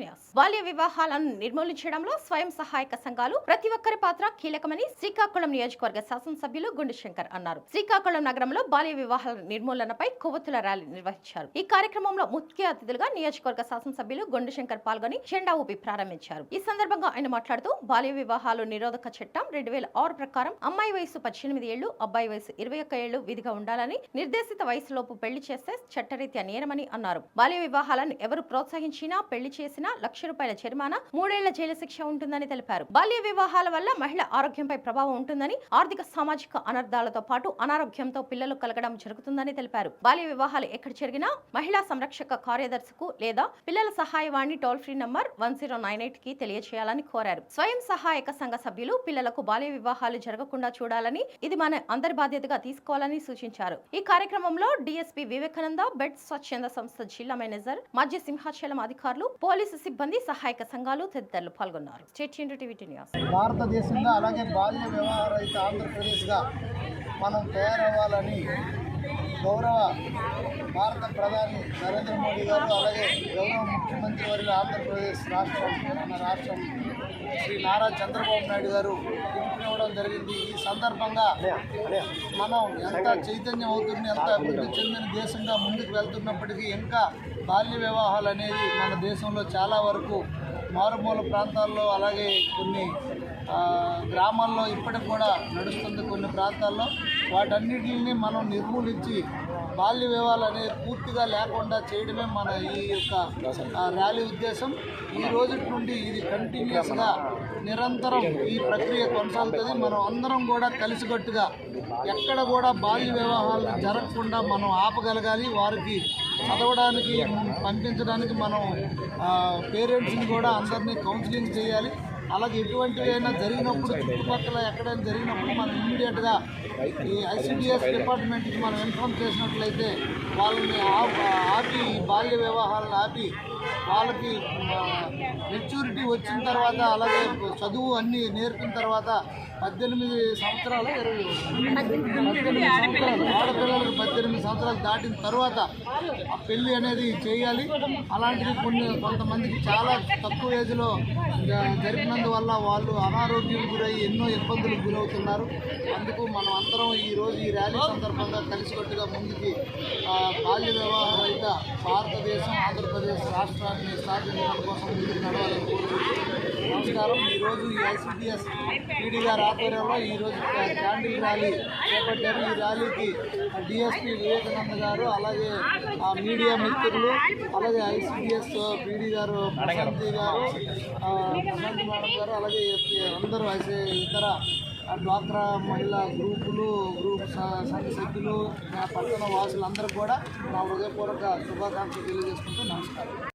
News. బాల్య వివాహాలను నిర్మూలించడంలో స్వయం సహాయక సంఘాలు ప్రతి ఒక్కరి పాత్ర కీలకమని శ్రీకాకుళం నియోజకవర్గ శాసనసభ్యులు గుండుశంకర్ అన్నారు. శ్రీకాకుళం నగరంలో బాల్య వివాహాల నిర్మూలనపై కొవ్వొత్తుల ర్యాలీ నిర్వహించారు. ఈ కార్యక్రమంలో ముఖ్య అతిథులుగా నియోజకవర్గ శాసనసభ్యులు గుండుశంకర్ పాల్గొని జెండా ఊపి ప్రారంభించారు. ఈ సందర్భంగా ఆయన మాట్లాడుతూ బాల్య వివాహాలు నిరోధక చట్టం 2006 ప్రకారం అమ్మాయి వయసు 18 ఏళ్లు, అబ్బాయి వయసు 21 ఏళ్లు విధిగా ఉండాలని, నిర్దేశిత వయసులోపు పెళ్లి చేస్తే చట్టరీత్యా నేరమని అన్నారు. బాల్య వివాహాలను ఎవరు ప్రోత్సహించినా, పెళ్లి చేసినా ₹1,00,000 జరిమానా, 3 ఏళ్ల జైలు శిక్ష ఉంటుందని తెలిపారు. బాల్య వివాహాల వల్ల మహిళ ఆరోగ్యంపై ప్రభావం ఉంటుందని, ఆర్థిక సామాజిక అనర్థాలతో పాటు అనారోగ్యంతో పిల్లలు కలగడం జరుగుతుందని తెలిపారు. బాల్య వివాహాలు ఎక్కడ జరిగినా మహిళా సంరక్షక కార్యదర్శికు లేదా పిల్లల సహాయవాణి టోల్ ఫ్రీ నంబర్ 1098 కి తెలియజేయాలని కోరారు. స్వయం సహాయక సంఘ సభ్యులు పిల్లలకు బాల్య వివాహాలు జరగకుండా చూడాలని, ఇది మన అందరి బాధ్యతగా తీసుకోవాలని సూచించారు. ఈ కార్యక్రమంలో డీఎస్పీ వివేకానంద, బెడ్ స్వచ్ఛంద సంస్థ జిల్లా మేనేజర్, మధ్య సింహాచలం అధికారులు, పోలీసు సిబ్బంది, సహాయక సంఘాలు తదితరులు పాల్గొన్నారు. భారతదేశంగా అలాగే బాల్య వివాహ రహిత ఆంధ్రప్రదేశ్గా మనం తయారవ్వాలని గౌరవ భారత ప్రధాని నరేంద్ర మోడీ గారు, అలాగే గౌరవ ముఖ్యమంత్రి వర్యులు ఆంధ్రప్రదేశ్ మన రాష్ట్రం శ్రీ నారా చంద్రబాబు నాయుడు గారు పిలుపునివ్వడం జరిగింది. ఈ సందర్భంగా మనం ఎంత చైతన్యం అవుతుంది, ఎంత అభివృద్ధి చెందిన దేశంగా ముందుకు వెళ్తున్నప్పటికీ ఇంకా బాల్య వివాహాలు అనేది మన దేశంలో చాలా వరకు మారుమూల ప్రాంతాల్లో, అలాగే కొన్ని గ్రామాల్లో ఇప్పటికి కూడా నడుస్తుంది. కొన్ని ప్రాంతాల్లో వాటన్నిటిని మనం నిర్మూలించి బాల్య వివాహాలు అనేది పూర్తిగా లేకుండా చేయడమే మన ఈ యొక్క ర్యాలీ ఉద్దేశం. ఈ రోజు నుండి ఇది కంటిన్యూస్గా నిరంతరం ఈ ప్రక్రియ కొనసాగుతుంది. మనం అందరం కూడా కలిసికట్టుగా ఎక్కడ కూడా బాల్య వివాహాలు జరగకుండా మనం ఆపగలగాలి. వారికి చదవడానికి పంపించడానికి మనం పేరెంట్స్ని కూడా అందరినీ కౌన్సిలింగ్ చేయాలి. అలాగే ఎటువంటివైనా జరిగినప్పుడు, చుట్టుపక్కల ఎక్కడైనా జరిగినప్పుడు మనం ఇమ్మీడియట్గా ఈ ఐసిడిఎస్ డిపార్ట్మెంట్కి మనం ఇన్ఫార్మ్ చేసినట్లయితే వాళ్ళని ఆపి, బాల్య వివాహాలను ఆపి వాళ్ళకి మెచ్యూరిటీ వచ్చిన తర్వాత, అలాగే చదువు అన్నీ నేర్పిన తర్వాత 18 సంవత్సరాలు ఆడపిల్లలకు 18 సంవత్సరాలు దాటిన తర్వాత ఆ పెళ్ళి అనేది చేయాలి. అలాంటివి కొంతమందికి చాలా తక్కువ ఏజ్లో జరిపినందువల్ల వాళ్ళు అనారోగ్యం గురయ్యి ఎన్నో ఇబ్బందులకు గురవుతున్నారు. అందుకు మనం అందరం ఈరోజు ఈ ర్యాలీ సందర్భంగా కలిసికట్టుగా ముందుకి బాల్య వివాహ రహిత భారతదేశం, ఆంధ్రప్రదేశ్ రాష్ట్రాన్ని స్థాపించడం కోసం ముందుకు నడవాలని కోరుకుంటున్నాను. నమస్కారం. ఈరోజు ఈ ఐసిడిఎస్ పీడీ గారి ఆధ్వర్యంలో ఈరోజు క్యాండిల్ ర్యాలీ చేపట్టారు. ఈ ర్యాలీకి డిఎస్పీ వివేకానంద గారు, అలాగే మీడియా మిత్రులు, అలాగే ఐసిడిఎస్ పీడీ గారు ప్రశాంతి మేడం గారు, అలాగే అందరూ ఇతర డ్వాక్రా మహిళా గ్రూప్ సంఘ సభ్యులు, పట్టణ వాసులందరూ కూడా నా హృదయపూర్వక శుభాకాంక్షలు తెలియజేసుకుంటూ నమస్కారం.